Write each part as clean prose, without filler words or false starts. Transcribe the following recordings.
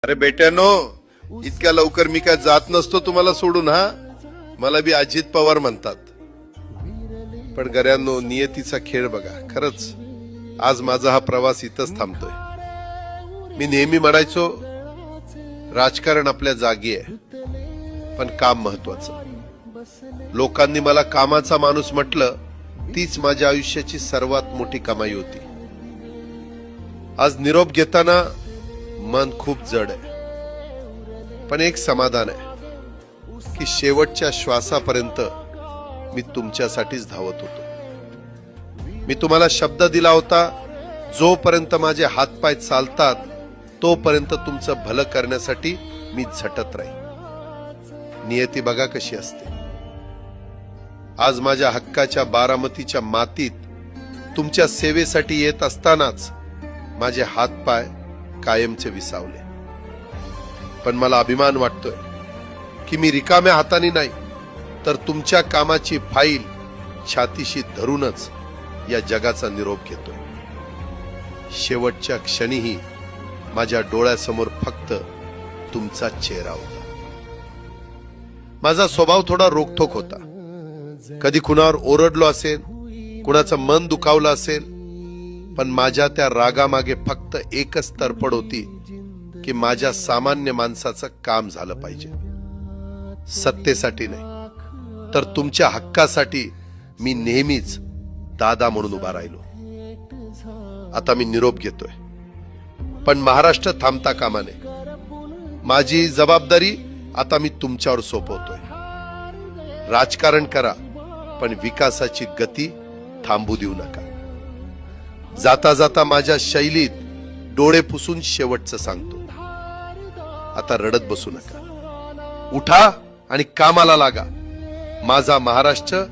अरे बेट्यानो, इतक्या लवकर मी काय जात नसतो तुम्हाला सोडून. हा, मला बी अजित पवार म्हणतात. पण गऱ्यांनो, नियतीचा खेळ बघा. खरंच आज माझा हा प्रवास इथंच थांबतोय. मी नेहमी म्हणायचो राजकारण आपल्या जागी आहे, पण काम महत्वाचं. लोकांनी मला कामाचा माणूस म्हटलं, तीच माझ्या आयुष्याची सर्वात मोठी कमाई होती. आज निरोप घेताना मन खूप जड आहे, पण एक समाधान आहे की शेवटच्या श्वासापर्यंत मी तुमच्यासाठीच धावत होतो. मी तुम्हाला शब्द दिला होता, जोपर्यंत माझे हातपाय चालतात तोपर्यंत तुमचं भलं करण्यासाठी मी झटत राहील. नियती बघा कशी असते. आज माझ्या हक्काच्या बारामतीच्या मातीत तुमच्या सेवेसाठी येत असतानाच माझे हातपाय कायमचे विसावले. पण मला अभिमान वाटतोय की मी रिकाम्या हाताने नाही, तर तुमच्या कामाची फाईल छातीशी धरूनच या जगाचा निरोप घेतोय. शेवटच्या क्षणीही माझ्या डोळ्यासमोर फक्त तुमचा चेहरा होता. माझा स्वभाव थोडा रोखठोक होता. कधी कुणावर ओरडलो असेल, कुणाचं मन दुखावलं असेल, पण माझ्या त्या रागामागे फक्त एकच तरफड होती की माझ्या सामान्य माणसाचं काम झालं पाहिजे. सत्तेसाठी नाही, तर तुमच्या हक्कासाठी मी नेहमीच दादा म्हणून उभा राहिलो. आता मी निरोप घेतोय, पण महाराष्ट्र थांबता कामा नये. माझी जबाबदारी आता मी तुमच्यावर सोपवतोय. राजकारण करा, पण विकासाची गती थांबू देऊ नका. जाता जाता माझ्या शैलीत डोळे पुसून शेवटचं सांगतो, आता रडत बसू नका. उठा आणि कामाला लागा. माझा महाराष्ट्र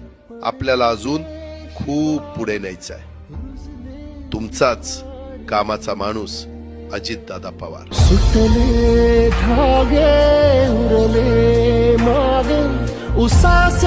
आपल्याला अजून खूप पुढे न्यायचा आहे. तुमचाच कामाचा माणूस अजितदादा पवार. सुटले धागे उरले मागे उसास